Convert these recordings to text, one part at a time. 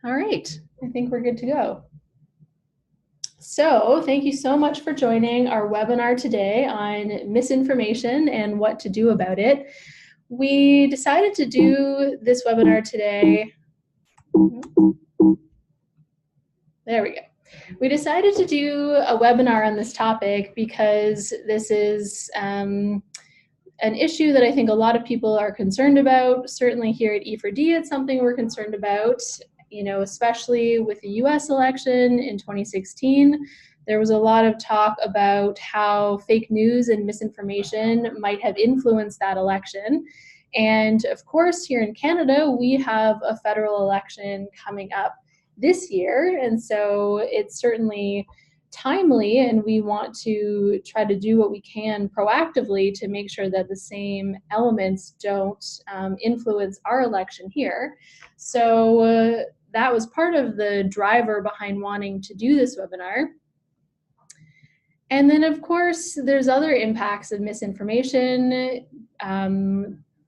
All right, I think we're good to go. So thank you so much for joining our webinar today on misinformation and what to do about it. We decided to do this webinar today. There we go. We decided to do a webinar on this topic because this is an issue that I think a lot of people are concerned about. Certainly here at E4D, it's something we're concerned about, especially with the US election in 2016. There was a lot of talk about how fake news and misinformation might have influenced that election. And of course, here in Canada, we have a federal election coming up this year. And so it's certainly timely, and we want to try to do what we can proactively to make sure that the same elements don't influence our election here. So that was part of the driver behind wanting to do this webinar. And then, of course, there's other impacts of misinformation.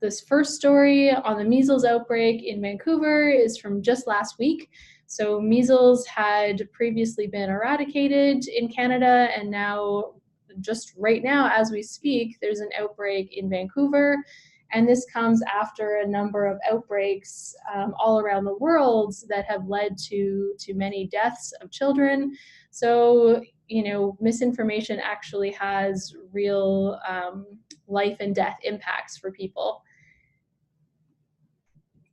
This first story on the measles outbreak in Vancouver is from just last week. So measles had previously been eradicated in Canada, and now, just right now as we speak, there's an outbreak in Vancouver. And this comes after a number of outbreaks all around the world that have led to many deaths of children. So, misinformation actually has real life and death impacts for people.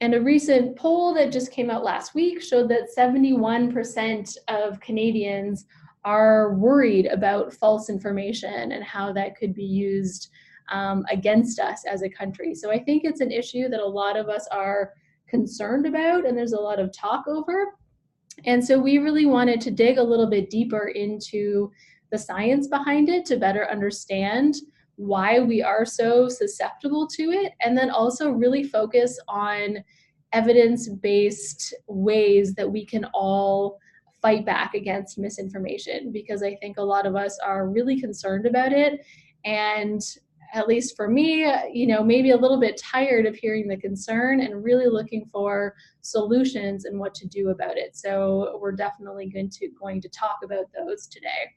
And a recent poll that just came out last week showed that 71% of Canadians are worried about false information and how that could be used against us as a country. So I think it's an issue that a lot of us are concerned about, and there's a lot of talk over. And so we really wanted to dig a little bit deeper into the science behind it to better understand why we are so susceptible to it, and then also really focus on evidence-based ways that we can all fight back against misinformation, because I think a lot of us are really concerned about it, and at least for me, maybe a little bit tired of hearing the concern and really looking for solutions and what to do about it. So we're definitely going to talk about those today.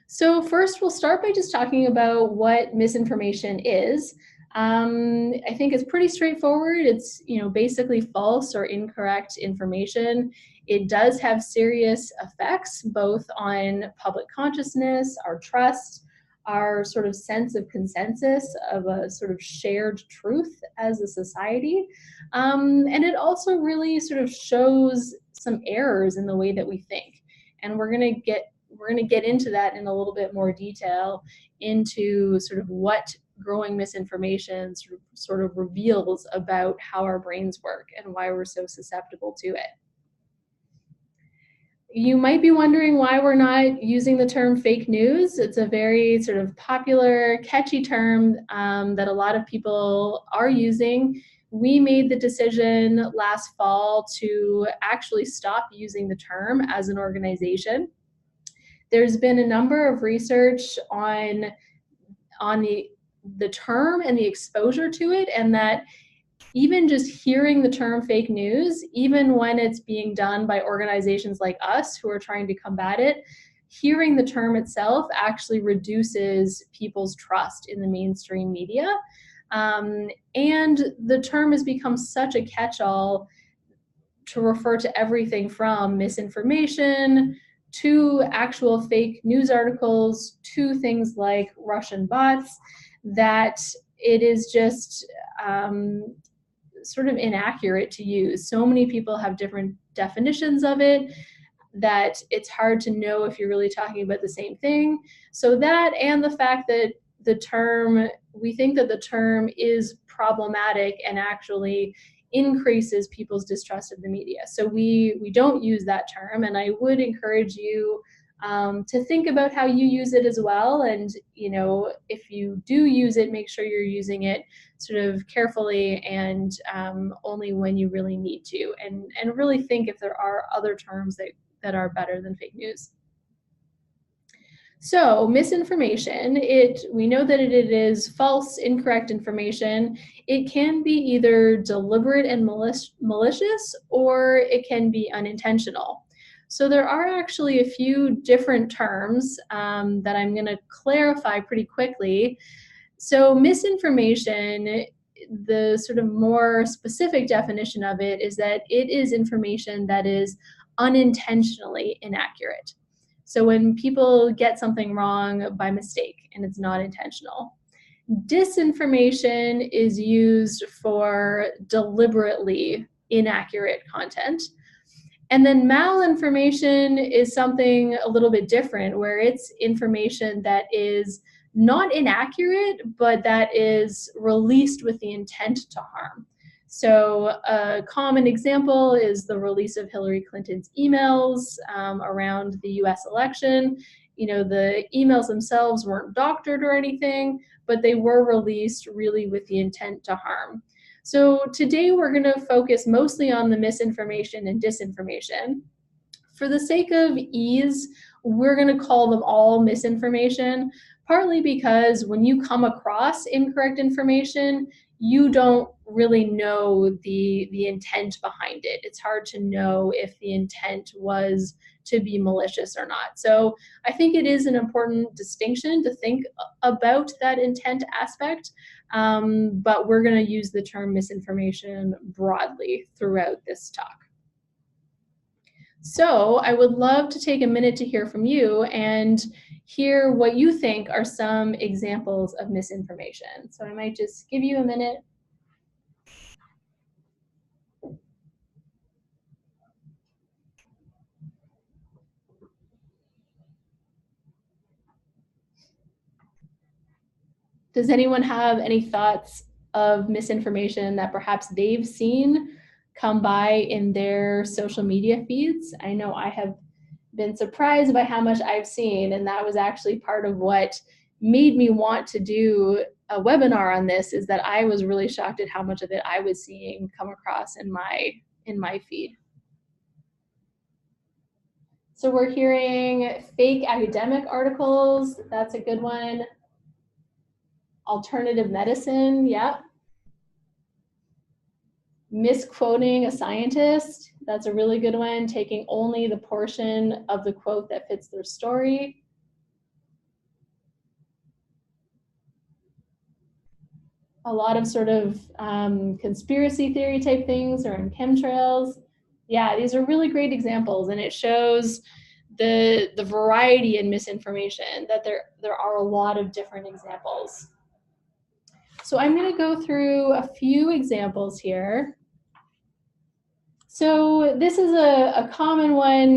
So first, we'll start by just talking about what misinformation is. I think it's pretty straightforward. It's basically false or incorrect information. It does have serious effects both on public consciousness, our trust, our sort of sense of consensus of a sort of shared truth as a society. And it also really sort of shows some errors in the way that we think. And we're going to get into that in a little bit more detail, into sort of what growing misinformation sort of reveals about how our brains work and why we're so susceptible to it. You might be wondering why we're not using the term fake news. It's a very sort of popular, catchy term that a lot of people are using. We made the decision last fall to actually stop using the term as an organization. There's been a number of research on the term and the exposure to it, and that even just hearing the term fake news, even when it's being done by organizations like us who are trying to combat it, hearing the term itself actually reduces people's trust in the mainstream media. And the term has become such a catch-all to refer to everything from misinformation to actual fake news articles to things like Russian bots, that it is just sort of inaccurate to use. So many people have different definitions of it that it's hard to know if you're really talking about the same thing. So that, and the fact that we think that the term is problematic and actually increases people's distrust of the media. So we don't use that term, and I would encourage you to think about how you use it as well. And if you do use it, make sure you're using it sort of carefully and only when you really need to, and really think if there are other terms that are better than fake news. So misinformation, we know that it is false, incorrect information. It can be either deliberate and malicious, or it can be unintentional. So there are actually a few different terms that I'm going to clarify pretty quickly. So misinformation, the sort of more specific definition of it is that it is information that is unintentionally inaccurate. So when people get something wrong by mistake and it's not intentional. Disinformation is used for deliberately inaccurate content. And then malinformation is something a little bit different, where it's information that is not inaccurate, but that is released with the intent to harm. So a common example is the release of Hillary Clinton's emails around the US election. You know, the emails themselves weren't doctored or anything, but they were released really with the intent to harm. So today we're going to focus mostly on the misinformation and disinformation. For the sake of ease, we're going to call them all misinformation, partly because when you come across incorrect information, you don't really know the intent behind it. It's hard to know if the intent was to be malicious or not. So I think it is an important distinction to think about that intent aspect, but we're going to use the term misinformation broadly throughout this talk. So I would love to take a minute to hear from you and hear what you think are some examples of misinformation. So I might just give you a minute. Does anyone have any thoughts of misinformation that perhaps they've seen come by in their social media feeds? I know I have been surprised by how much I've seen, and that was actually part of what made me want to do a webinar on this, is that I was really shocked at how much of it I was seeing come across in my feed. So we're hearing fake academic articles, that's a good one. Alternative medicine, yeah. Misquoting a scientist, that's a really good one, taking only the portion of the quote that fits their story. A lot of sort of conspiracy theory type things or in chemtrails. Yeah, these are really great examples, and it shows the variety in misinformation, that there are a lot of different examples. So I'm going to go through a few examples here. So this is a common one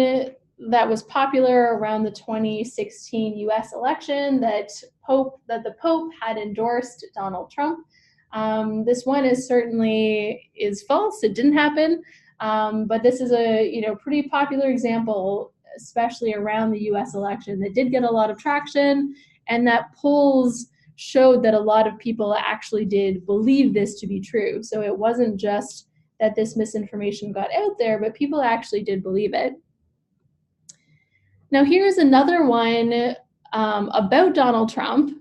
that was popular around the 2016 US election, that the Pope had endorsed Donald Trump. This one is false. It didn't happen, but this is a pretty popular example, especially around the US election, that did get a lot of traction, and that polls showed that a lot of people actually did believe this to be true. So it wasn't just that this misinformation got out there, but people actually did believe it. Now here's another one about Donald Trump.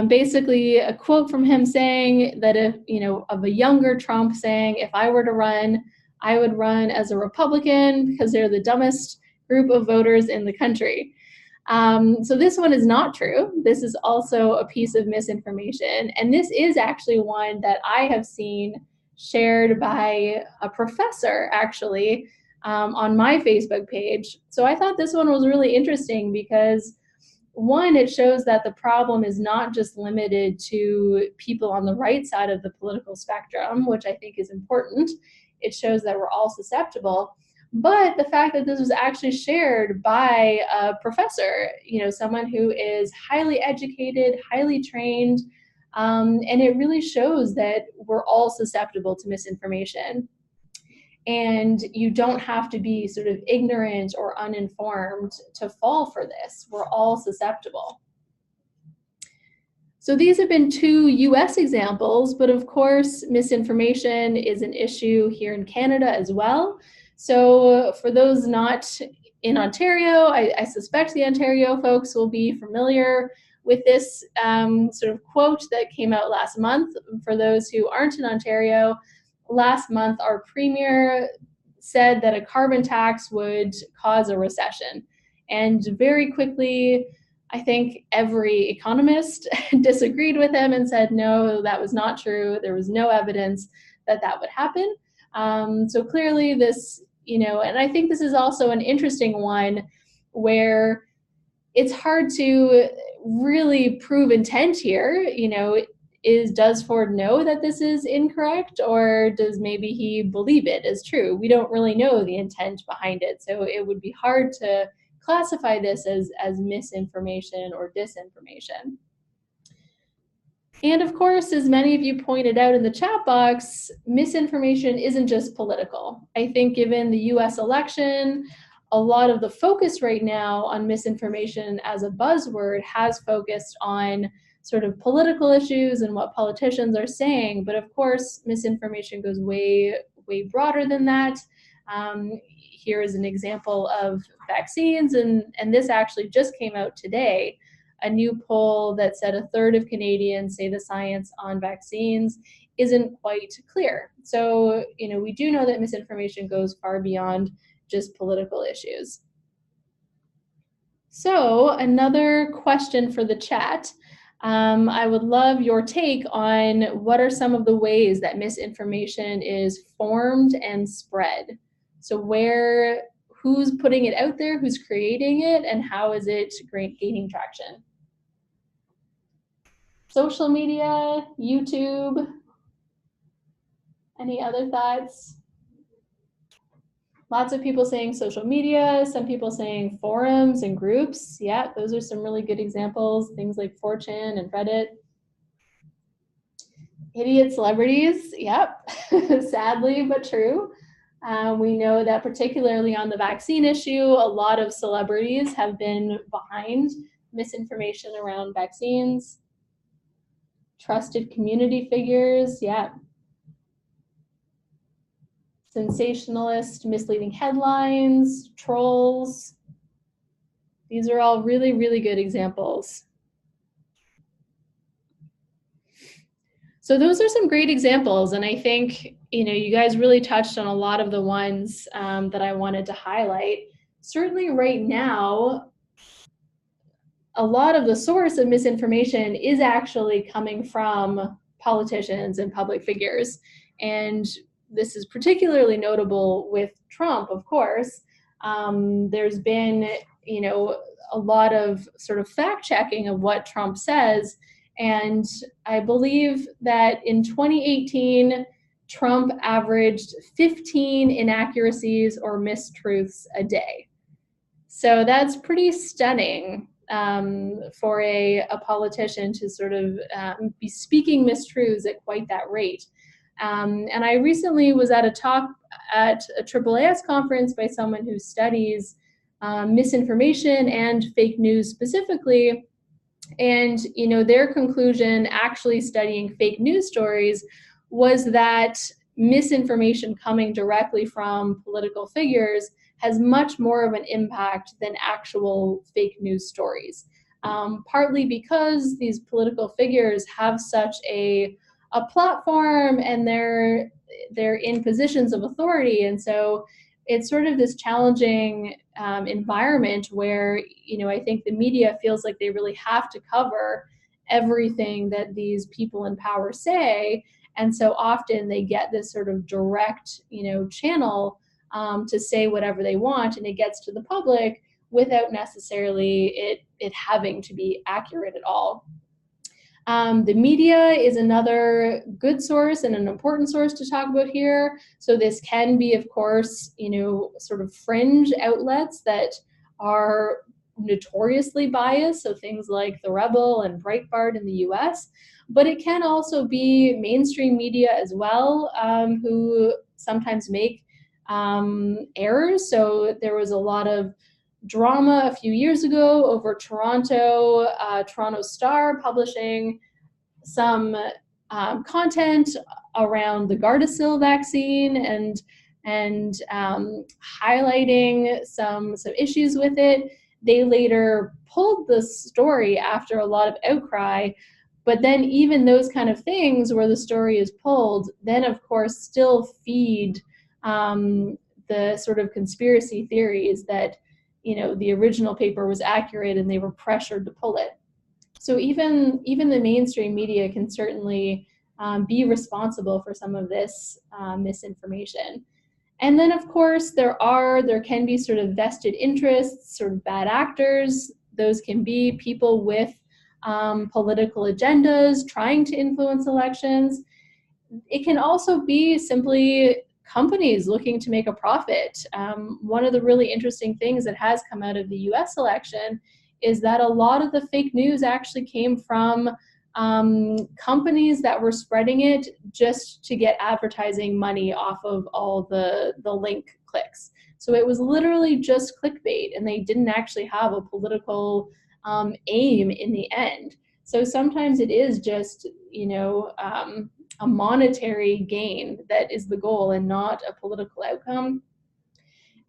Basically a quote from him saying that of a younger Trump saying, if I were to run, I would run as a Republican because they're the dumbest group of voters in the country. So this one is not true. This is also a piece of misinformation. And this is actually one that I have seen shared by a professor, actually, on my Facebook page. So I thought this one was really interesting because, one, it shows that the problem is not just limited to people on the right side of the political spectrum, which I think is important. It shows that we're all susceptible. But the fact that this was actually shared by a professor, someone who is highly educated, highly trained, and it really shows that we're all susceptible to misinformation. And you don't have to be sort of ignorant or uninformed to fall for this. We're all susceptible. So these have been two US examples, but of course, misinformation is an issue here in Canada as well. So for those not in Ontario, I suspect the Ontario folks will be familiar with this sort of quote that came out last month. For those who aren't in Ontario, last month our premier said that a carbon tax would cause a recession. And very quickly, I think every economist disagreed with him and said, no, that was not true. There was no evidence that that would happen. So clearly this, and I think this is also an interesting one where it's hard to really prove intent here. Does Ford know that this is incorrect, or does maybe he believe it is true? We don't really know the intent behind it. So it would be hard to classify this as misinformation or disinformation. And of course, as many of you pointed out in the chat box, misinformation isn't just political. I think given the US election, a lot of the focus right now on misinformation as a buzzword has focused on sort of political issues and what politicians are saying. But of course, misinformation goes way, way broader than that. Here is an example of vaccines, and this actually just came out today. A new poll that said a third of Canadians say the science on vaccines isn't quite clear. So, we do know that misinformation goes far beyond just political issues. So, another question for the chat. I would love your take on what are some of the ways that misinformation is formed and spread. So who's putting it out there, who's creating it, and how is it gaining traction? Social media, YouTube, any other thoughts? Lots of people saying social media, some people saying forums and groups. Yeah, those are some really good examples, things like 4chan and Reddit. Idiot celebrities, yep, sadly but true. We know that particularly on the vaccine issue, a lot of celebrities have been behind misinformation around vaccines. Trusted community figures, yeah. Sensationalist, misleading headlines, trolls. These are all really, really good examples. So those are some great examples, and I think you guys really touched on a lot of the ones that I wanted to highlight. Certainly right now, a lot of the source of misinformation is actually coming from politicians and public figures, and this is particularly notable with Trump, of course. There's been a lot of sort of fact checking of what Trump says. And I believe that in 2018, Trump averaged 15 inaccuracies or mistruths a day. So that's pretty stunning for a politician to sort of be speaking mistruths at quite that rate. And I recently was at a talk at a AAAS conference by someone who studies misinformation and fake news specifically. And their conclusion, actually studying fake news stories, was that misinformation coming directly from political figures has much more of an impact than actual fake news stories. Partly because these political figures have such a platform and they're in positions of authority, and so it's sort of this challenging environment where I think the media feels like they really have to cover everything that these people in power say, and so often they get this sort of direct channel to say whatever they want, and it gets to the public without necessarily it having to be accurate at all. The media is another good source and an important source to talk about here. So this can be, of course, sort of fringe outlets that are notoriously biased, so things like The Rebel and Breitbart in the US, but it can also be mainstream media as well, who sometimes make errors. So there was a lot of drama a few years ago over Toronto Star publishing some content around the Gardasil vaccine, and and highlighting some issues with it. They later pulled the story after a lot of outcry, but then even those kind of things where the story is pulled, then of course still feed the sort of conspiracy theories that, you know, the original paper was accurate and they were pressured to pull it. So even the mainstream media can certainly be responsible for some of this misinformation. And then, of course, there can be sort of vested interests, sort of bad actors. Those can be people with political agendas trying to influence elections. It can also be simply companies looking to make a profit. One of the really interesting things that has come out of the US election is that a lot of the fake news actually came from companies that were spreading it just to get advertising money off of all the link clicks. So it was literally just clickbait, and they didn't actually have a political aim in the end. So sometimes it is just, you know, a monetary gain that is the goal and not a political outcome.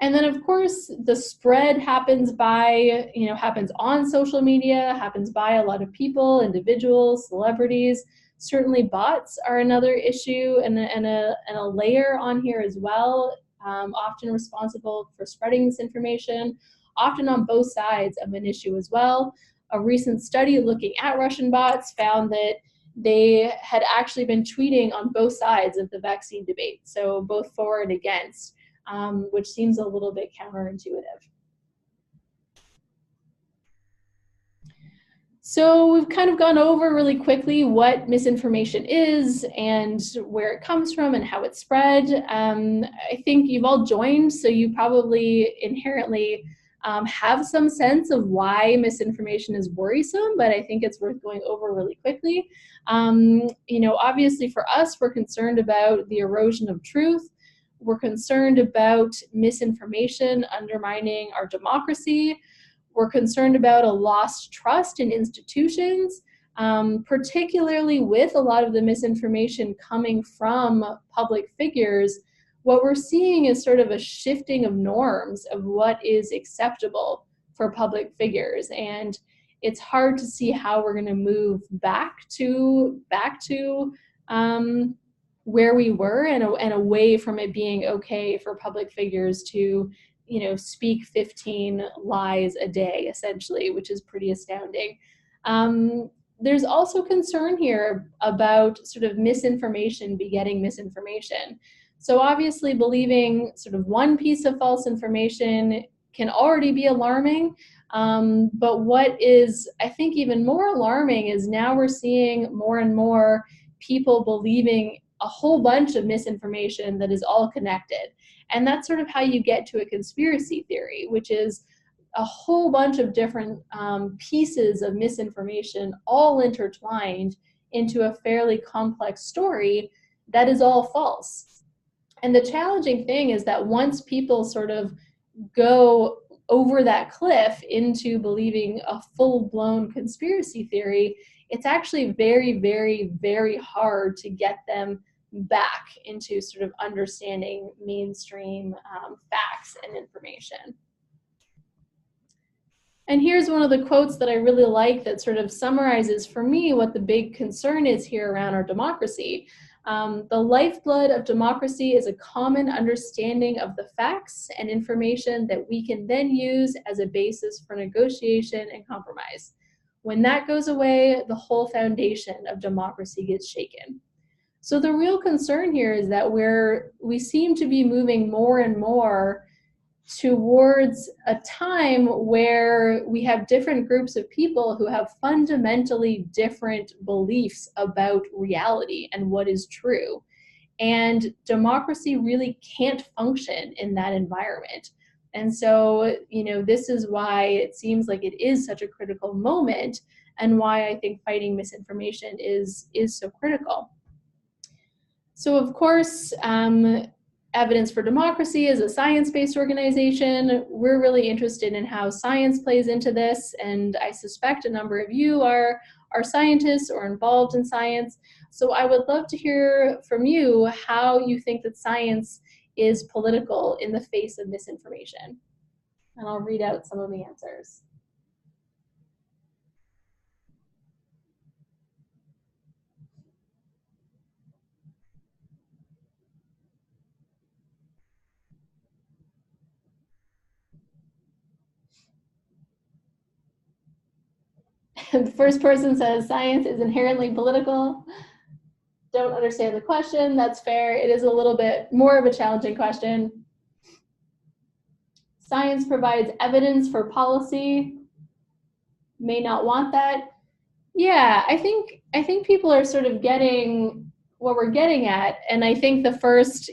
And then, of course, the spread happens happens on social media, happens by a lot of people, individuals, celebrities. Certainly bots are another issue and a layer on here as well, often responsible for spreading this information, often on both sides of an issue as well. A recent study looking at Russian bots found that they had actually been tweeting on both sides of the vaccine debate, so both for and against. Which seems a little bit counterintuitive. So we've kind of gone over really quickly what misinformation is and where it comes from and how it's spread. I think you've all joined, so you probably inherently have some sense of why misinformation is worrisome, but I think it's worth going over really quickly. You know, obviously for us, we're concerned about the erosion of truth. We're concerned about misinformation undermining our democracy. We're concerned about a lost trust in institutions, particularly with a lot of the misinformation coming from public figures. What we're seeing is sort of a shifting of norms of what is acceptable for public figures. And it's hard to see how we're going to move back to where we were and away from it being okay for public figures to, you know, speak 15 lies a day, essentially, which is pretty astounding. There's also concern here about sort of misinformation begetting misinformation. So obviously believing sort of one piece of false information can already be alarming. But what is, I think, even more alarming is now we're seeing more and more people believing a whole bunch of misinformation that is all connected. And that's sort of how you get to a conspiracy theory, which is a whole bunch of different pieces of misinformation all intertwined into a fairly complex story that is all false. And the challenging thing is that once people sort of go over that cliff into believing a full-blown conspiracy theory, it's actually very, very, very hard to get them back into sort of understanding mainstream facts and information. And here's one of the quotes that I really like that sort of summarizes for me what the big concern is here around our democracy. The lifeblood of democracy is a common understanding of the facts and information that we can then use as a basis for negotiation and compromise. When that goes away, the whole foundation of democracy gets shaken. So the real concern here is that we seem to be moving more and more towards a time where we have different groups of people who have fundamentally different beliefs about reality and what is true. And democracy really can't function in that environment. And so, you know, this is why it seems like it is such a critical moment and why I think fighting misinformation is so critical. So of course, Evidence for Democracy is a science-based organization. We're really interested in how science plays into this, and I suspect a number of you are scientists or involved in science. So I would love to hear from you how you think that science is political in the face of misinformation? And I'll read out some of the answers. The first person says science is inherently political. Don't understand the question. That's fair. It is a little bit more of a challenging question. Science provides evidence for policy. May not want that. Yeah, I think people are sort of getting what we're getting at, and I think the first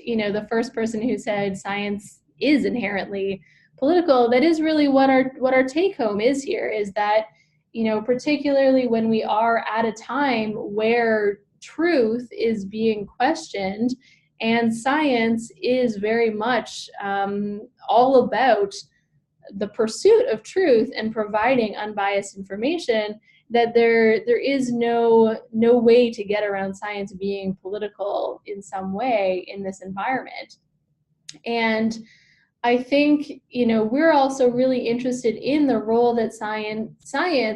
person who said science is inherently political, that is really what our take home is here, is that, particularly when we are at a time where truth is being questioned and science is very much all about the pursuit of truth and providing unbiased information, that there is no way to get around science being political in some way in this environment. And I think, we're also really interested in the role that science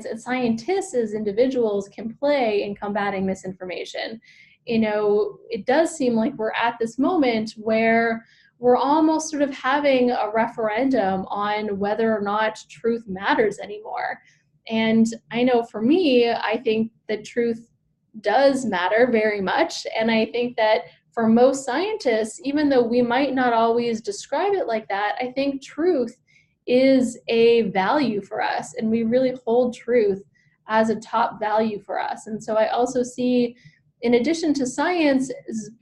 and scientists as individuals can play in combating misinformation. It does seem like we're at this moment where we're almost sort of having a referendum on whether or not truth matters anymore. And I know for me, I think that truth does matter very much. And I think that for most scientists, even though we might not always describe it like that, I think truth is a value for us, and we really hold truth as a top value for us. And so I also see, in addition to science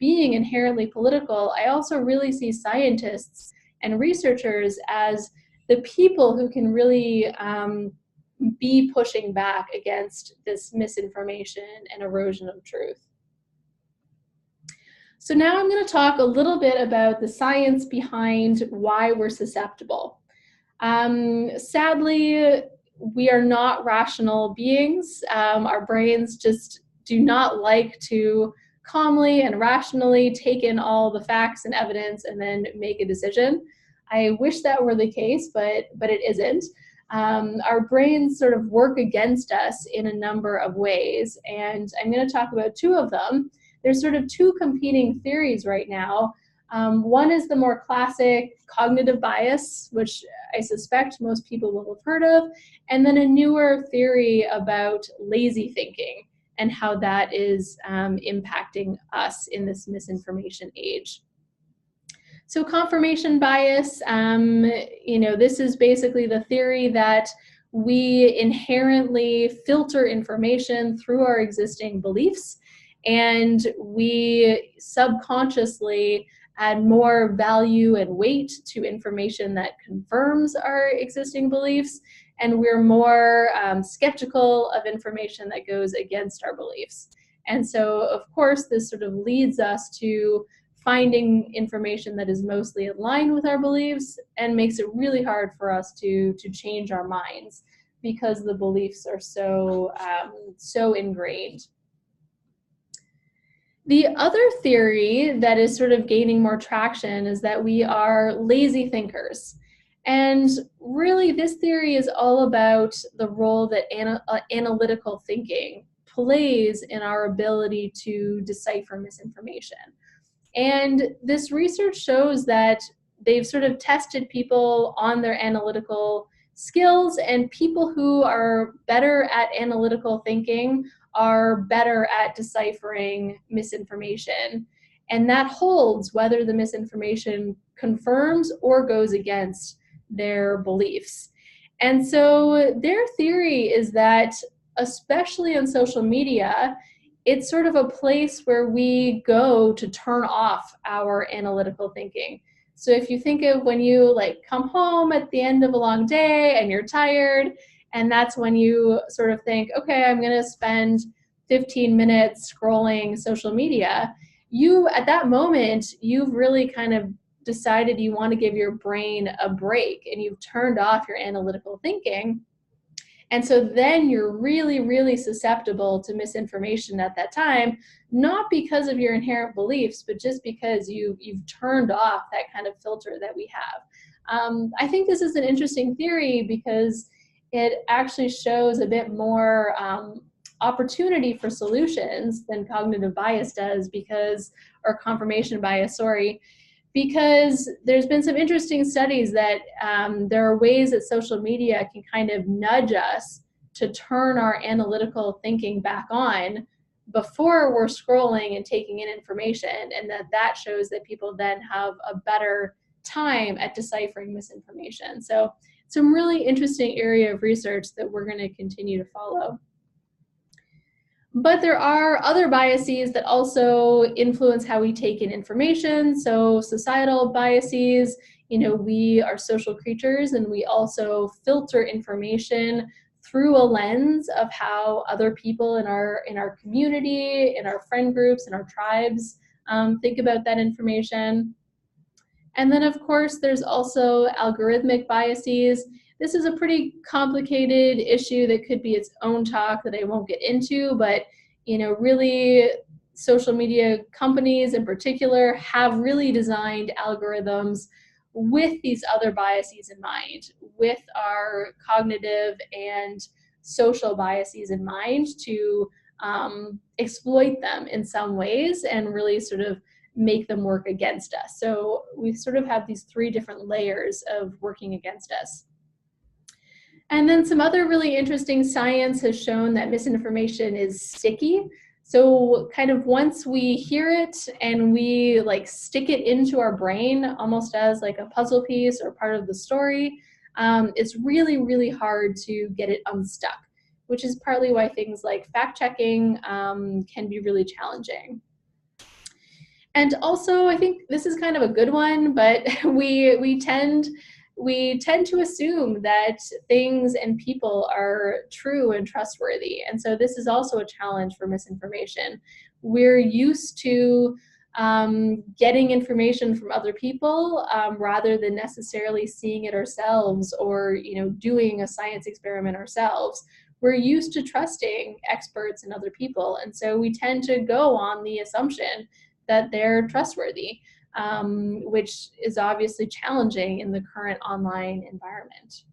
being inherently political, I also really see scientists and researchers as the people who can really be pushing back against this misinformation and erosion of truth. So now I'm going to talk a little bit about the science behind why we're susceptible. Sadly, we are not rational beings. Our brains just do not like to calmly and rationally take in all the facts and evidence and then make a decision. I wish that were the case, but it isn't. Our brains sort of work against us in a number of ways, and I'm going to talk about two of them. There's sort of two competing theories right now. One is the more classic cognitive bias, which I suspect most people will have heard of, and then a newer theory about lazy thinking and how that is impacting us in this misinformation age. So confirmation bias, this is basically the theory that we inherently filter information through our existing beliefs, and we subconsciously add more value and weight to information that confirms our existing beliefs, and we're more skeptical of information that goes against our beliefs. And so, of course, this sort of leads us to finding information that is mostly in line with our beliefs and makes it really hard for us to change our minds because the beliefs are so ingrained. The other theory that is sort of gaining more traction is that we are lazy thinkers. And really, this theory is all about the role that analytical thinking plays in our ability to decipher misinformation. And this research shows that they've sort of tested people on their analytical skills, and people who are better at analytical thinking are better at deciphering misinformation. And that holds whether the misinformation confirms or goes against their beliefs. And so their theory is that, especially on social media, it's sort of a place where we go to turn off our analytical thinking. So if you think of when you come home at the end of a long day and you're tired, and that's when you sort of think, okay, I'm going to spend 15 minutes scrolling social media, at that moment, you've really kind of decided you want to give your brain a break, and you've turned off your analytical thinking. And so then you're really, really susceptible to misinformation at that time, not because of your inherent beliefs, but just because you've turned off that kind of filter that we have. I think this is an interesting theory because it actually shows a bit more opportunity for solutions than cognitive bias does, or confirmation bias, sorry, because there's been some interesting studies that there are ways that social media can kind of nudge us to turn our analytical thinking back on before we're scrolling and taking in information, and that shows that people then have a better time at deciphering misinformation. So some really interesting area of research that we're going to continue to follow. But there are other biases that also influence how we take in information. So societal biases, we are social creatures and we also filter information through a lens of how other people in our community, in our friend groups, in our tribes think about that information. And then, of course, there's also algorithmic biases. This is a pretty complicated issue that could be its own talk that I won't get into, but really social media companies in particular have really designed algorithms with these other biases in mind, with our cognitive and social biases in mind, to exploit them in some ways and really sort of make them work against us. So we sort of have these three different layers of working against us. And then some other really interesting science has shown that misinformation is sticky. So kind of once we hear it and we stick it into our brain almost as like a puzzle piece or part of the story, it's really, really hard to get it unstuck, which is partly why things like fact-checking can be really challenging. And also, I think this is kind of a good one, but we tend to assume that things and people are true and trustworthy. And so this is also a challenge for misinformation. We're used to getting information from other people rather than necessarily seeing it ourselves or doing a science experiment ourselves. We're used to trusting experts and other people, and so we tend to go on the assumption that they're trustworthy, which is obviously challenging in the current online environment.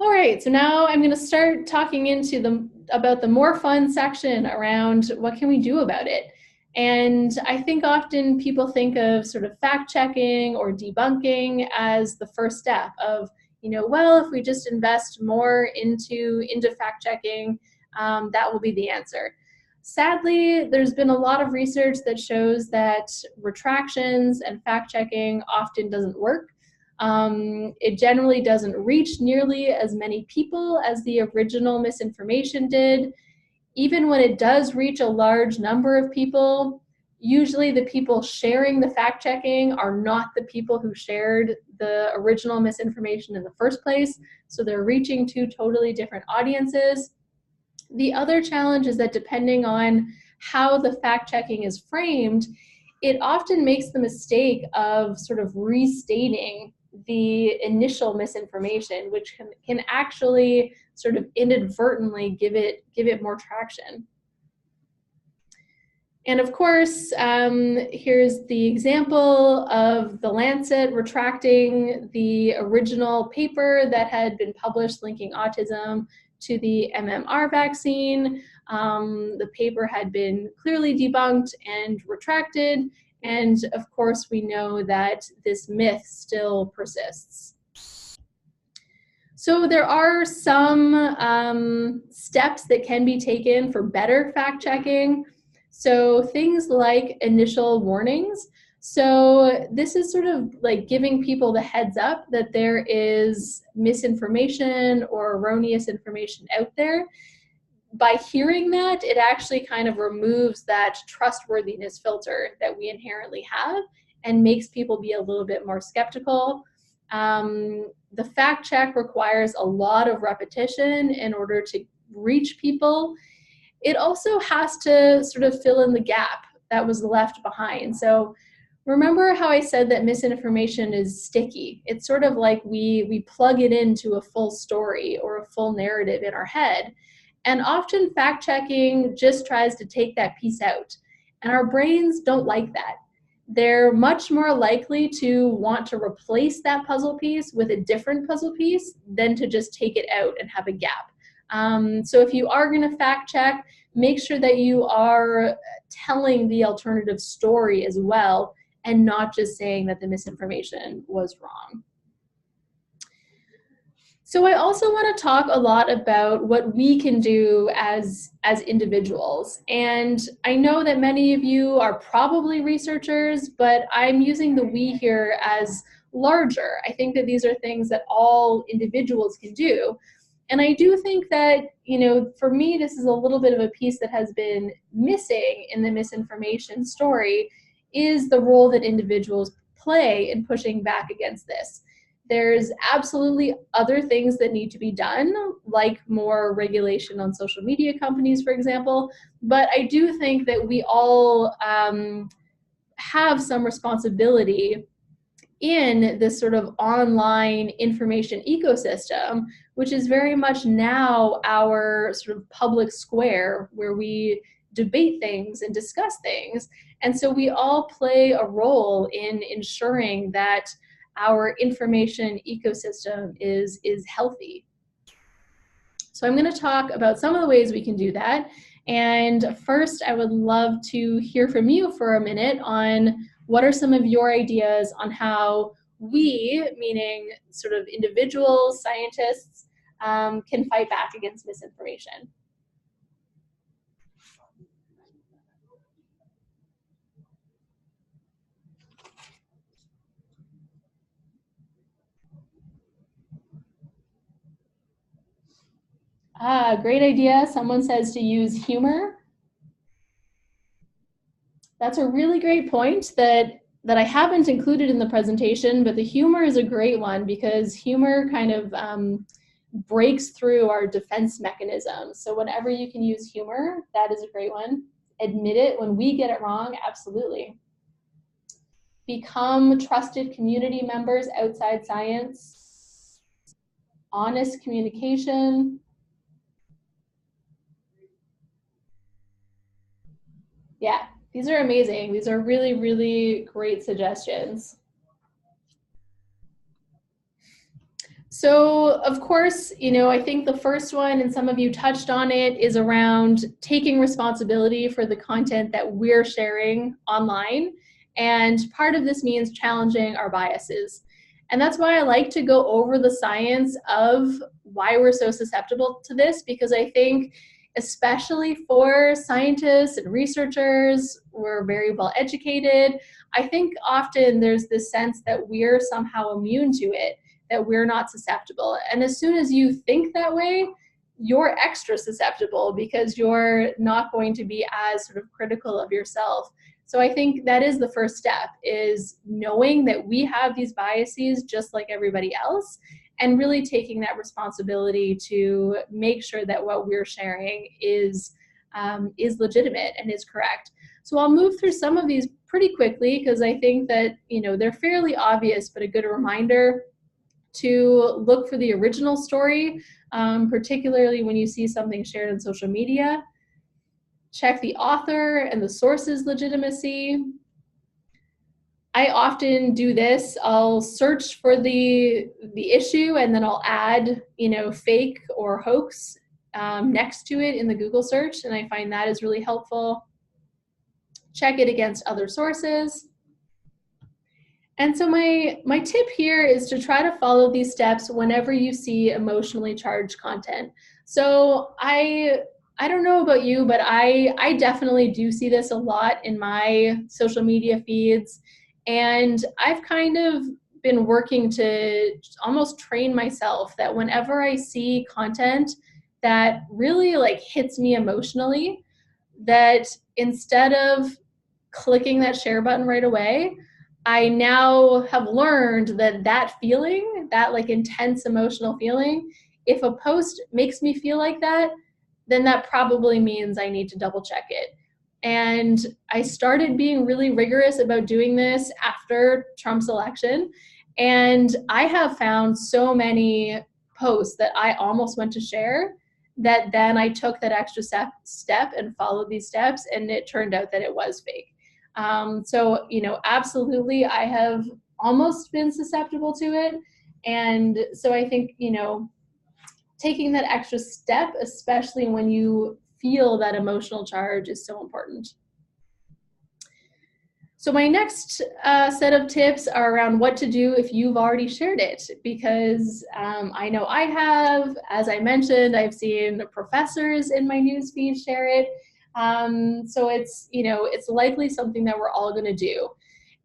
All right, so now I'm going to start talking about the more fun section around what can we do about it. And I think often people think of sort of fact-checking or debunking as the first step of, well, if we just invest more into fact-checking, that will be the answer. Sadly, there's been a lot of research that shows that retractions and fact-checking often doesn't work. It generally doesn't reach nearly as many people as the original misinformation did. Even when it does reach a large number of people, usually the people sharing the fact-checking are not the people who shared the original misinformation in the first place, so they're reaching two totally different audiences. The other challenge is that depending on how the fact-checking is framed, it often makes the mistake of sort of restating the initial misinformation, which can actually sort of inadvertently give it more traction. And of course, here's the example of The Lancet retracting the original paper that had been published linking autism to the MMR vaccine. The paper had been clearly debunked and retracted, and of course we know that this myth still persists. So there are some steps that can be taken for better fact-checking. So things like initial warnings. So this is sort of like giving people the heads up that there is misinformation or erroneous information out there. By hearing that, it actually kind of removes that trustworthiness filter that we inherently have and makes people be a little bit more skeptical. The fact check requires a lot of repetition in order to reach people. It also has to sort of fill in the gap that was left behind. So Remember how I said that misinformation is sticky? It's sort of like we plug it into a full story or a full narrative in our head. And often fact checking just tries to take that piece out. And our brains don't like that. They're much more likely to want to replace that puzzle piece with a different puzzle piece than to just take it out and have a gap. So if you are going to fact check, make sure that you are telling the alternative story as well, and not just saying that the misinformation was wrong. So I also want to talk a lot about what we can do as individuals. And I know that many of you are probably researchers, but I'm using the we here as larger. I think that these are things that all individuals can do. And I do think that, for me, this is a little bit of a piece that has been missing in the misinformation story, is the role that individuals play in pushing back against this. There's absolutely other things that need to be done, like more regulation on social media companies, for example. But I do think that we all have some responsibility in this sort of online information ecosystem, which is very much now our sort of public square where we debate things and discuss things. And so we all play a role in ensuring that our information ecosystem is healthy. So I'm going to talk about some of the ways we can do that. And first, I would love to hear from you for a minute on what are some of your ideas on how we, meaning sort of individuals, scientists, can fight back against misinformation. Great idea. Someone says to use humor. That's a really great point that I haven't included in the presentation, but the humor is a great one because humor kind of breaks through our defense mechanisms. So whenever you can use humor, that is a great one. Admit it when we get it wrong, absolutely. Become trusted community members outside science. Honest communication. Yeah, these are amazing. These are really, really great suggestions. So, of course, I think the first one, and some of you touched on it, is around taking responsibility for the content that we're sharing online. And part of this means challenging our biases. And that's why I like to go over the science of why we're so susceptible to this, because I think, especially for scientists and researchers, we're very well educated. I think often there's this sense that we're somehow immune to it, that we're not susceptible. And as soon as you think that way, you're extra susceptible because you're not going to be as sort of critical of yourself. So I think that is the first step, is knowing that we have these biases just like everybody else, and really taking that responsibility to make sure that what we're sharing is legitimate and is correct. So I'll move through some of these pretty quickly because I think that they're fairly obvious, but a good reminder to look for the original story, particularly when you see something shared on social media. Check the author and the source's legitimacy. I often do this. I'll search for the issue and then I'll add, fake or hoax next to it in the Google search, and I find that is really helpful. Check it against other sources. And so my tip here is to try to follow these steps whenever you see emotionally charged content. So I don't know about you, but I definitely do see this a lot in my social media feeds. And I've kind of been working to almost train myself that whenever I see content that really hits me emotionally, that instead of clicking that share button right away, I now have learned that feeling, that intense emotional feeling, if a post makes me feel like that, then that probably means I need to double check it. And I started being really rigorous about doing this after Trump's election. And I have found so many posts that I almost went to share that then I took that extra step and followed these steps, and it turned out that it was fake. So, absolutely, I have almost been susceptible to it. And so I think, taking that extra step, especially when you feel that emotional charge, is so important. So my next set of tips are around what to do if you've already shared it, because I know I have. As I mentioned, I've seen professors in my newsfeed share it. So it's likely something that we're all going to do.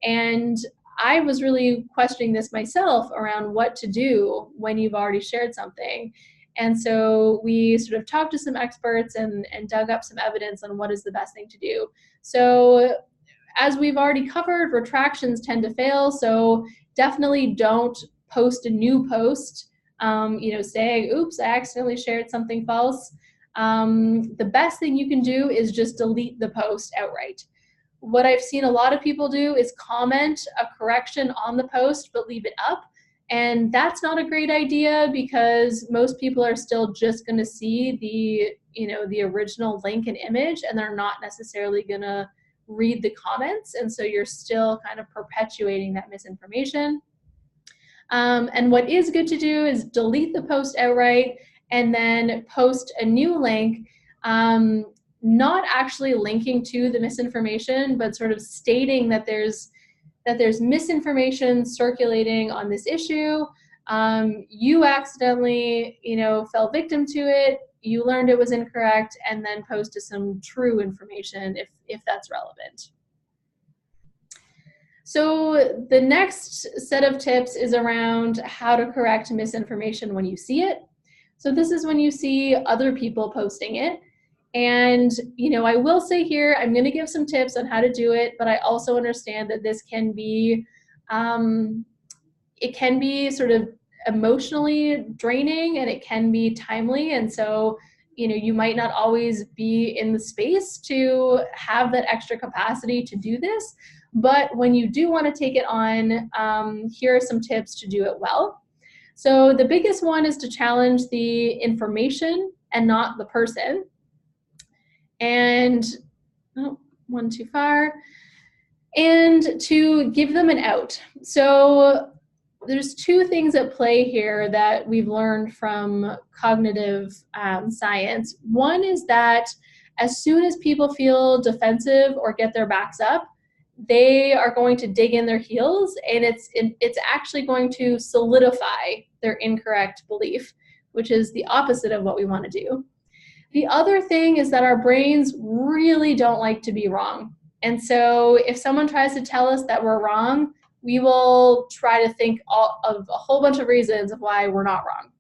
And I was really questioning this myself around what to do when you've already shared something. And so we sort of talked to some experts and dug up some evidence on what is the best thing to do. So as we've already covered, retractions tend to fail. So definitely don't post a new post, saying, oops, I accidentally shared something false. The best thing you can do is just delete the post outright. What I've seen a lot of people do is comment a correction on the post, but leave it up. And that's not a great idea, because most people are still just going to see the original link and image, and they're not necessarily going to read the comments. And so you're still kind of perpetuating that misinformation. And what is good to do is delete the post outright and then post a new link, not actually linking to the misinformation, but sort of stating that there's misinformation circulating on this issue. You accidentally, fell victim to it. You learned it was incorrect, and then post some true information if that's relevant. So the next set of tips is around how to correct misinformation when you see it. So this is when you see other people posting it. And, I will say here, I'm going to give some tips on how to do it, but I also understand that this can be, it can be sort of emotionally draining, and it can be timely. And so, you might not always be in the space to have that extra capacity to do this. But when you do want to take it on, here are some tips to do it well. So the biggest one is to challenge the information and not the person. And one too far. And to give them an out. So there's two things at play here that we've learned from cognitive science. One is that as soon as people feel defensive or get their backs up, they are going to dig in their heels, and it's actually going to solidify their incorrect belief, which is the opposite of what we want to do. The other thing is that our brains really don't like to be wrong. And so if someone tries to tell us that we're wrong, we will try to think of a whole bunch of reasons of why we're not wrong.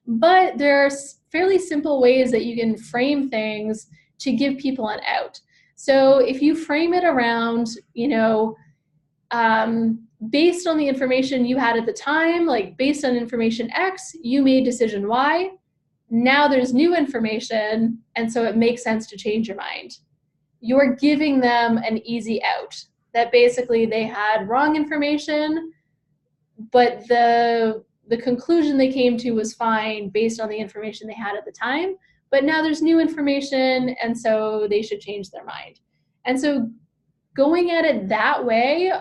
But there are fairly simple ways that you can frame things to give people an out. So if you frame it around, based on the information you had at the time, like based on information X, you made decision Y. Now there's new information, and so it makes sense to change your mind. You're giving them an easy out, that basically they had wrong information, but the conclusion they came to was fine based on the information they had at the time, but now there's new information, and so they should change their mind. And so going at it that way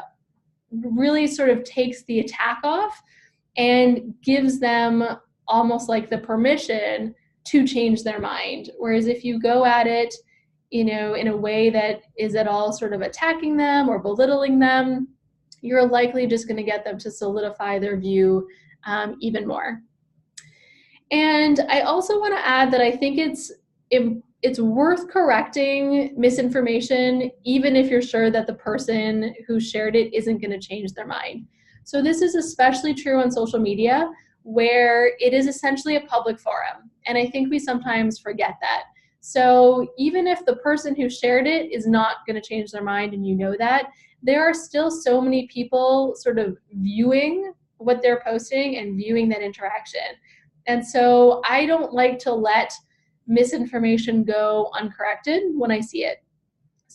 really sort of takes the attack off and gives them almost like the permission to change their mind. Whereas if you go at it, in a way that is at all sort of attacking them or belittling them, you're likely just going to get them to solidify their view even more. And I also want to add that I think it's worth correcting misinformation, even if you're sure that the person who shared it isn't going to change their mind. So this is especially true on social media, where it is essentially a public forum. And I think we sometimes forget that. So even if the person who shared it is not going to change their mind, and you know that, there are still so many people sort of viewing what they're posting and viewing that interaction. And so I don't like to let misinformation go uncorrected when I see it.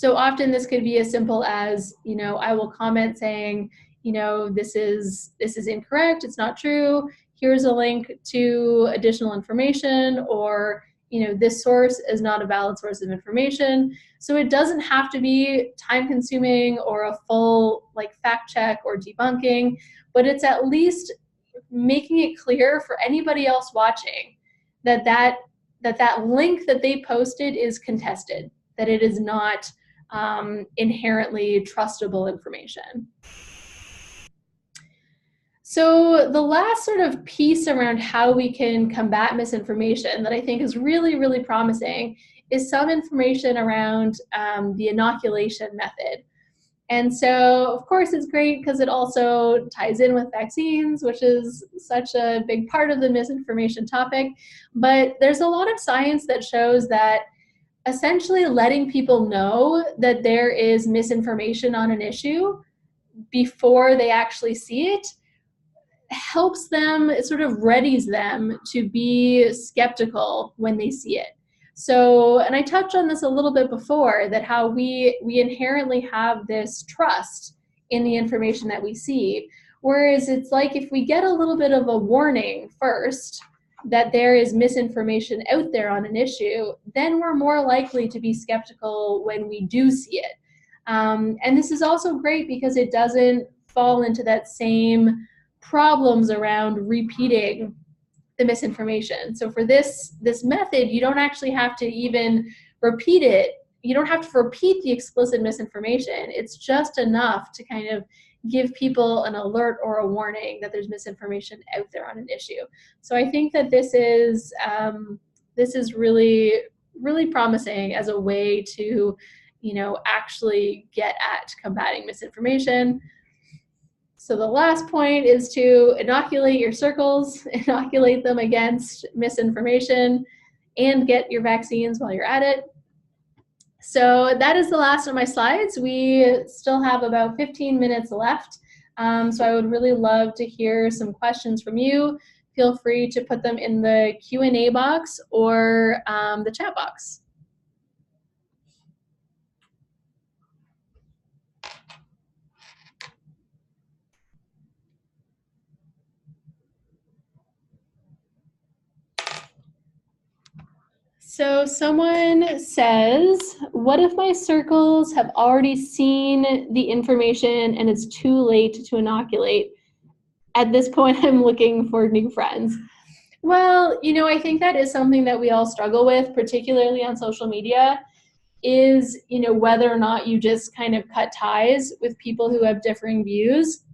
So often this could be as simple as, I will comment saying, this is incorrect, it's not true, here's a link to additional information, or, this source is not a valid source of information. So it doesn't have to be time consuming or a full fact check or debunking, but it's at least making it clear for anybody else watching that link that they posted is contested, that it is not inherently trustable information. So the last sort of piece around how we can combat misinformation that I think is really, really promising is some information around the inoculation method. And so, of course, it's great because it also ties in with vaccines, which is such a big part of the misinformation topic. But there's a lot of science that shows that essentially letting people know that there is misinformation on an issue before they actually see it helps them, it sort of readies them to be skeptical when they see it. So, and I touched on this a little bit before, that how we inherently have this trust in the information that we see, whereas it's like if we get a little bit of a warning first that there is misinformation out there on an issue, then we're more likely to be skeptical when we do see it. And this is also great because it doesn't fall into that same problems around repeating the misinformation. So for this method, you don't actually have to even repeat it. You don't have to repeat the explicit misinformation. It's just enough to kind of give people an alert or a warning that there's misinformation out there on an issue. So I think that this is really, really promising as a way to, actually get at combating misinformation. So the last point is to inoculate your circles, inoculate them against misinformation, and get your vaccines while you're at it. So that is the last of my slides. We still have about 15 minutes left. So I would really love to hear some questions from you. Feel free to put them in the Q&A box or the chat box. So someone says, what if my circles have already seen the information and it's too late to inoculate? At this point, I'm looking for new friends. Well, I think that is something that we all struggle with, particularly on social media, is, whether or not you just kind of cut ties with people who have differing views.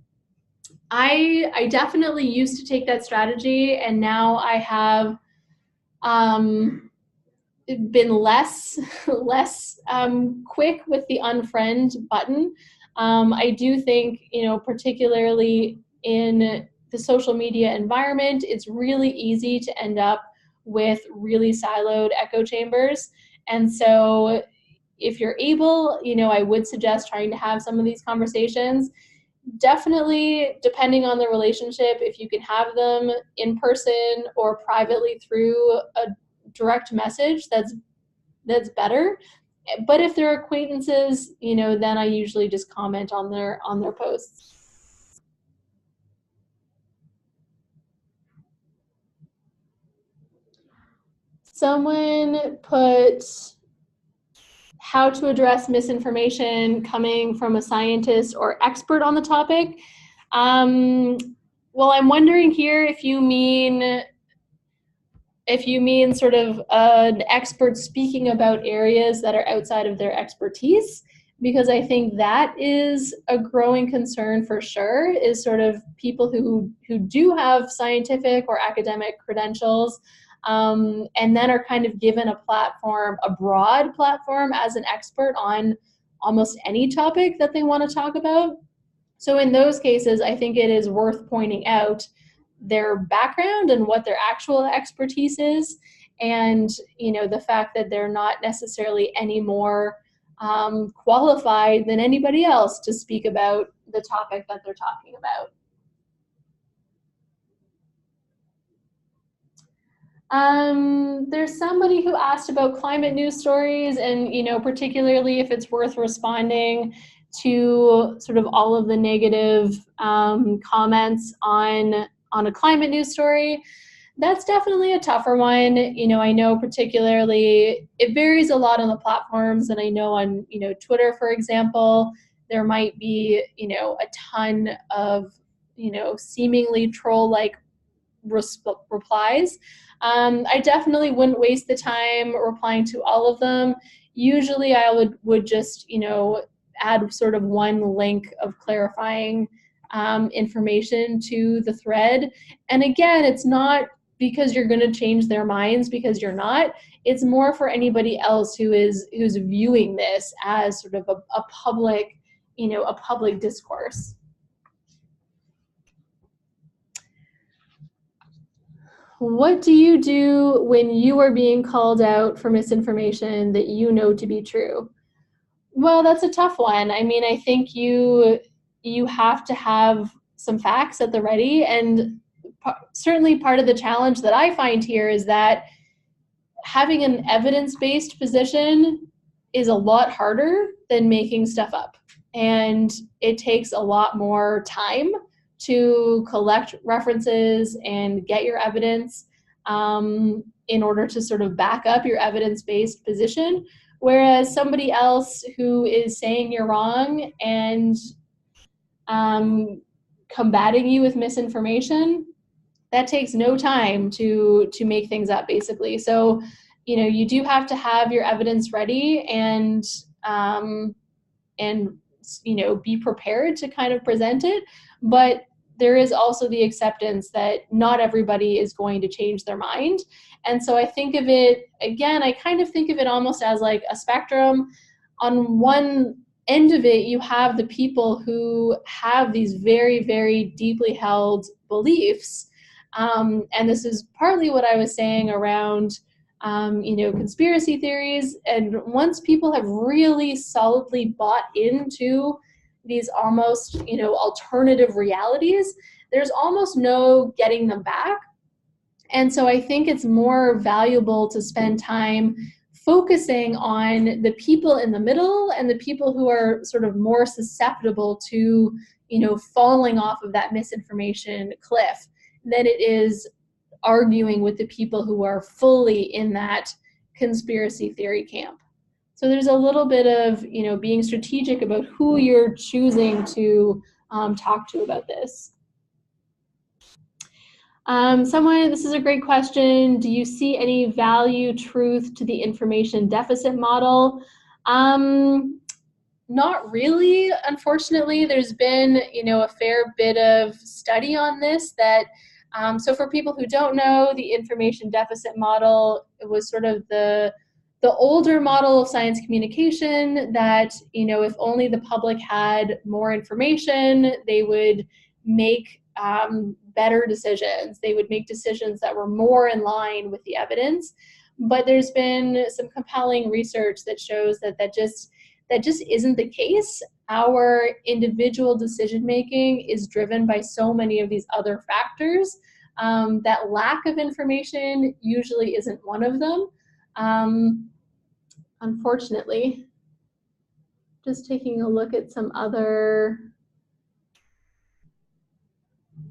I definitely used to take that strategy, and now I have been less quick with the unfriend button. I do think, particularly in the social media environment, it's really easy to end up with really siloed echo chambers. And so if you're able, I would suggest trying to have some of these conversations. Definitely, depending on the relationship, if you can have them in person or privately through a direct message, that's better. But if they're acquaintances, then I usually just comment on their posts. Someone put how to address misinformation coming from a scientist or expert on the topic. Well, I'm wondering here if you mean sort of an expert speaking about areas that are outside of their expertise, because I think that is a growing concern for sure, is sort of people who do have scientific or academic credentials, and then are kind of given a platform, a broad platform as an expert on almost any topic that they want to talk about. So in those cases, I think it is worth pointing out their background and what their actual expertise is, and the fact that they're not necessarily any more qualified than anybody else to speak about the topic that they're talking about. There's somebody who asked about climate news stories, and particularly if it's worth responding to sort of all of the negative comments on a climate news story. That's definitely a tougher one. I know particularly it varies a lot on the platforms, and I know on Twitter, for example, there might be a ton of seemingly troll-like replies. I definitely wouldn't waste the time replying to all of them. Usually I would just, add sort of one link of clarifying information to the thread. And again, it's not because you're going to change their minds, because you're not. It's more for anybody else who's viewing this as sort of a public, a public discourse. What do you do when you are being called out for misinformation that you know to be true? Well, that's a tough one. I mean, I think you have to have some facts at the ready, and certainly part of the challenge that I find here is that having an evidence-based position is a lot harder than making stuff up. And it takes a lot more time to collect references and get your evidence in order to sort of back up your evidence-based position. Whereas somebody else who is saying you're wrong and combating you with misinformation, that takes no time to make things up, basically. So, you do have to have your evidence ready and be prepared to kind of present it. But there is also the acceptance that not everybody is going to change their mind. And so I think of it, again, I kind of think of it almost as like a spectrum. On one end of it, you have the people who have these very, very deeply held beliefs. And this is partly what I was saying around conspiracy theories. And once people have really solidly bought into these almost, alternative realities, there's almost no getting them back. And so I think it's more valuable to spend time focusing on the people in the middle and the people who are sort of more susceptible to, falling off of that misinformation cliff than it is arguing with the people who are fully in that conspiracy theory camp. So there's a little bit of, being strategic about who you're choosing to talk to about this. This is a great question. Do you see any value, truth to the information deficit model? Not really, unfortunately. There's been, a fair bit of study on this that, so for people who don't know, the information deficit model was sort of the older model of science communication that, if only the public had more information, they would make better decisions. They would make decisions that were more in line with the evidence. But there's been some compelling research that shows that just isn't the case. Our individual decision making is driven by so many of these other factors. That lack of information usually isn't one of them. Unfortunately, just taking a look at some other.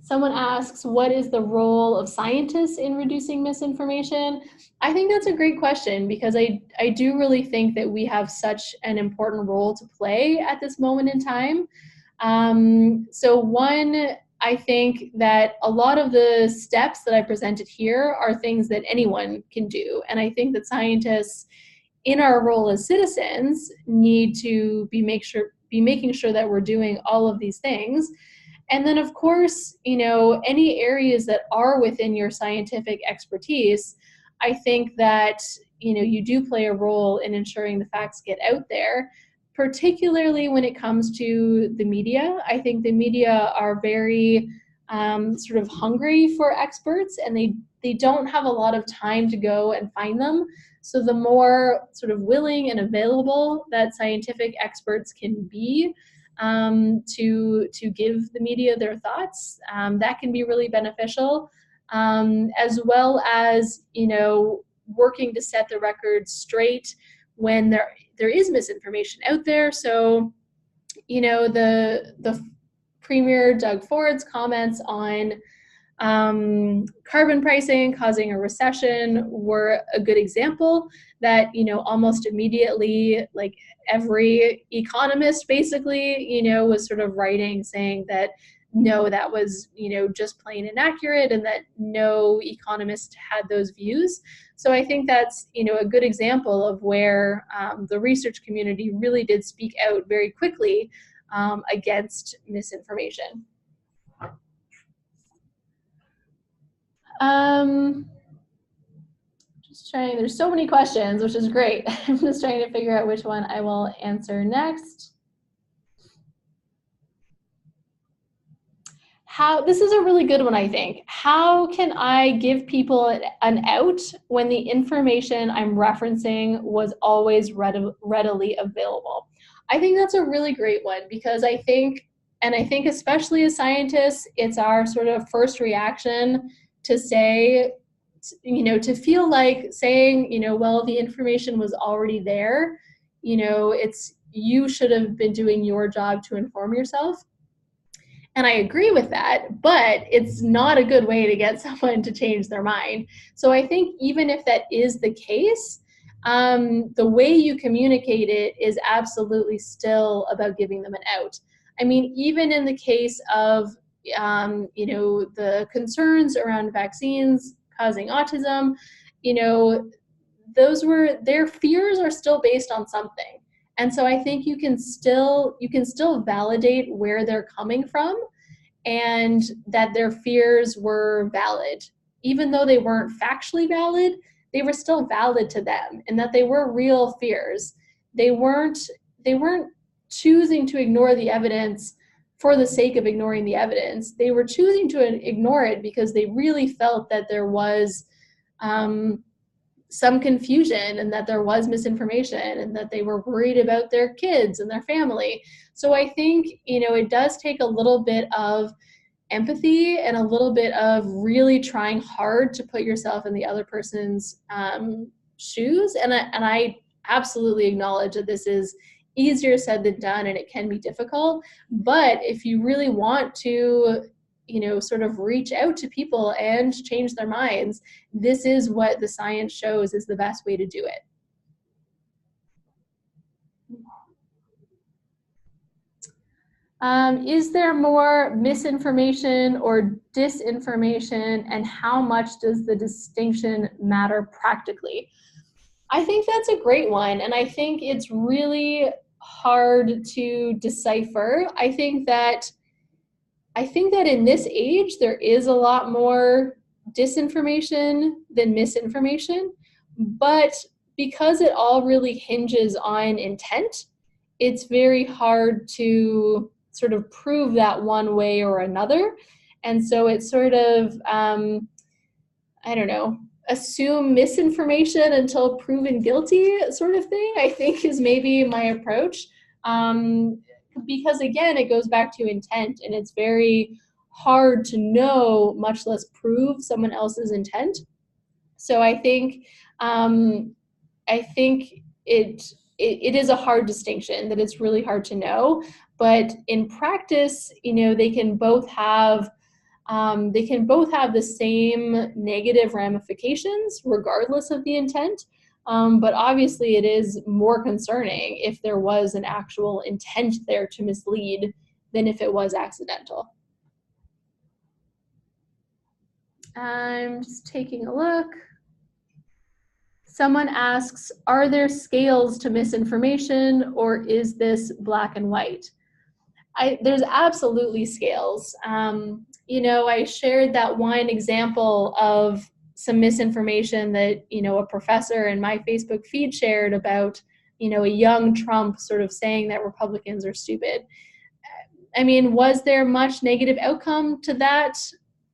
Someone asks, what is the role of scientists in reducing misinformation? I think that's a great question, because I do really think that we have such an important role to play at this moment in time. So one, I think that a lot of the steps that I presented here are things that anyone can do. And I think that scientists, in our role as citizens, need to be making sure that we're doing all of these things. And then, of course, any areas that are within your scientific expertise, I think that, you do play a role in ensuring the facts get out there, particularly when it comes to the media. I think the media are very sort of hungry for experts, and they don't have a lot of time to go and find them. So the more sort of willing and available that scientific experts can be, to give the media their thoughts, that can be really beneficial. as well as, working to set the record straight when there is misinformation out there. So, the Premier Doug Ford's comments on carbon pricing causing a recession were a good example that, almost immediately, like every economist basically, was sort of writing saying that no, that was, just plain inaccurate and that no economist had those views. So I think that's, a good example of where the research community really did speak out very quickly against misinformation. Just trying, there's so many questions, which is great. I'm just trying to figure out which one I will answer next. This is a really good one, I think. How can I give people an out when the information I'm referencing was always readily available? I think that's a really great one because I think especially as scientists, it's our sort of first reaction to say, to feel like saying, well, the information was already there. You should have been doing your job to inform yourself. And I agree with that, but it's not a good way to get someone to change their mind. So I think even if that is the case, the way you communicate it is absolutely still about giving them an out. I mean, even in the case of, the concerns around vaccines causing autism, their fears are still based on something. And so I think you can still validate where they're coming from and that their fears were valid. Even though they weren't factually valid, they were still valid to them and that they were real fears. They weren't choosing to ignore the evidence for the sake of ignoring the evidence. They were choosing to ignore it because they really felt that there was some confusion and that there was misinformation and that they were worried about their kids and their family. So I think, it does take a little bit of empathy and a little bit of really trying hard to put yourself in the other person's shoes. And I absolutely acknowledge that this is easier said than done and it can be difficult. But if you really want to, sort of reach out to people and change their minds, this is what the science shows is the best way to do it. Is there more misinformation or disinformation, and how much does the distinction matter practically? I think that's a great one, and I think it's really hard to decipher. I think that in this age, there is a lot more disinformation than misinformation, but because it all really hinges on intent, it's very hard to sort of prove that one way or another. And so it's sort of, assume misinformation until proven guilty sort of thing, I think is maybe my approach. Because again, it goes back to intent, and it's very hard to know, much less prove someone else's intent. So I think it is a hard distinction that it's really hard to know. But in practice, they can both have the same negative ramifications regardless of the intent. But obviously it is more concerning if there was an actual intent there to mislead than if it was accidental. I'm just taking a look. Someone asks, are there scales to misinformation, or is this black and white? There's absolutely scales. I shared that one example of some misinformation that, a professor in my Facebook feed shared about, a young Trump sort of saying that Republicans are stupid. I mean, was there much negative outcome to that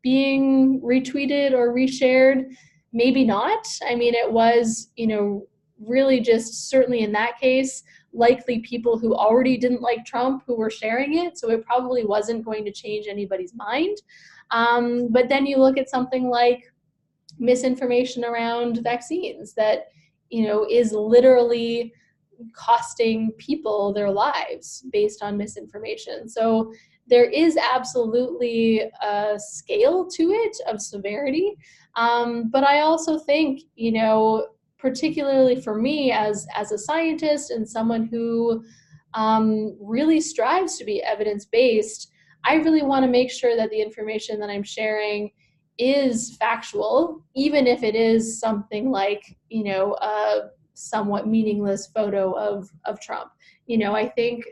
being retweeted or reshared? Maybe not. I mean, it was, really just certainly in that case, likely people who already didn't like Trump who were sharing it, so it probably wasn't going to change anybody's mind. But then you look at something like misinformation around vaccines that, is literally costing people their lives based on misinformation. So there is absolutely a scale to it of severity. But I also think, particularly for me as a scientist and someone who really strives to be evidence-based, I really want to make sure that the information that I'm sharing is factual, even if it is something like, a somewhat meaningless photo of Trump. I think,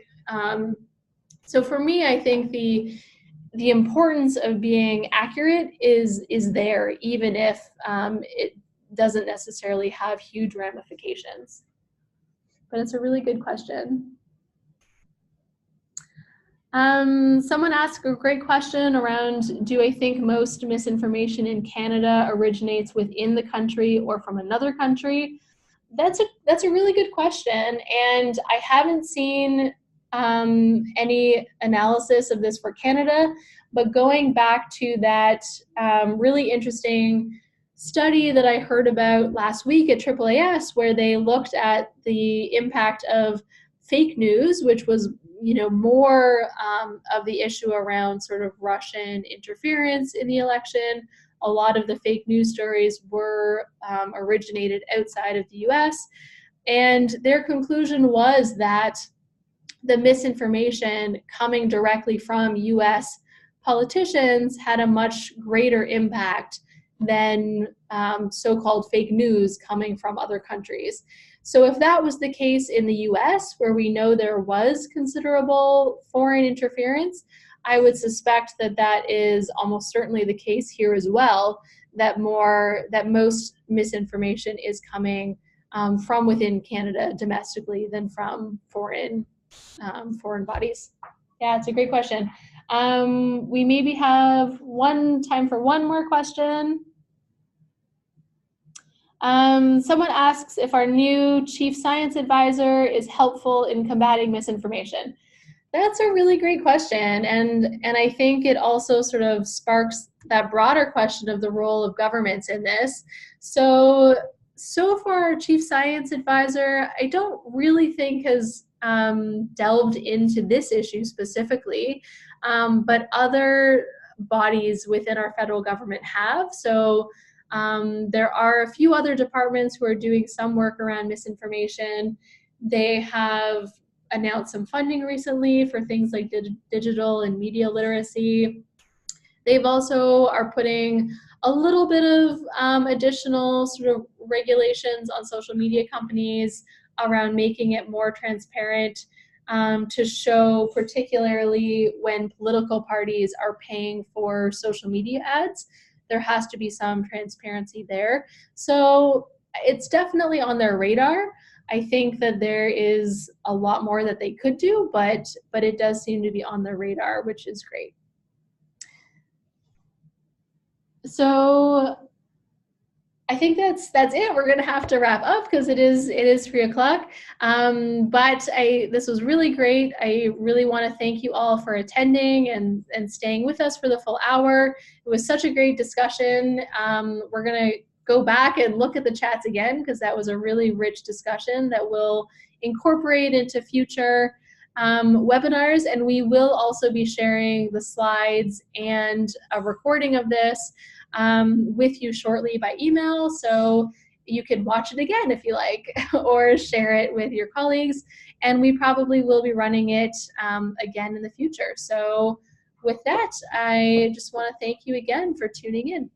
so for me, I think the importance of being accurate is there, even if it doesn't necessarily have huge ramifications. But it's a really good question. Someone asked a great question around, do I think most misinformation in Canada originates within the country or from another country? That's a really good question, and I haven't seen any analysis of this for Canada, but going back to that really interesting study that I heard about last week at AAAS, where they looked at the impact of fake news, which was more of the issue around sort of Russian interference in the election. A lot of the fake news stories were originated outside of the US. And their conclusion was that the misinformation coming directly from US politicians had a much greater impact than so-called fake news coming from other countries. So if that was the case in the US, where we know there was considerable foreign interference, I would suspect that that is almost certainly the case here as well, that most misinformation is coming from within Canada domestically than from foreign bodies. Yeah, it's a great question. We maybe have time for one more question. Someone asks if our new chief science advisor is helpful in combating misinformation. That's a really great question, and I think it also sort of sparks that broader question of the role of governments in this. So far, our chief science advisor, I don't really think has delved into this issue specifically, but other bodies within our federal government have. So there are a few other departments who are doing some work around misinformation. They have announced some funding recently for things like digital and media literacy. They've also are putting a little bit of additional sort of regulations on social media companies around making it more transparent to show, particularly when political parties are paying for social media ads, there has to be some transparency there. So it's definitely on their radar. I think that there is a lot more that they could do, but it does seem to be on their radar, which is great. So I think that's it. We're gonna have to wrap up because it is 3 o'clock. But this was really great. I really want to thank you all for attending and staying with us for the full hour. It was such a great discussion. We're gonna go back and look at the chats again because that was a really rich discussion that we'll incorporate into future webinars, and we will also be sharing the slides and a recording of this with you shortly by email, so you can watch it again if you like, or share it with your colleagues, and we probably will be running it again in the future. So with that, I just want to thank you again for tuning in.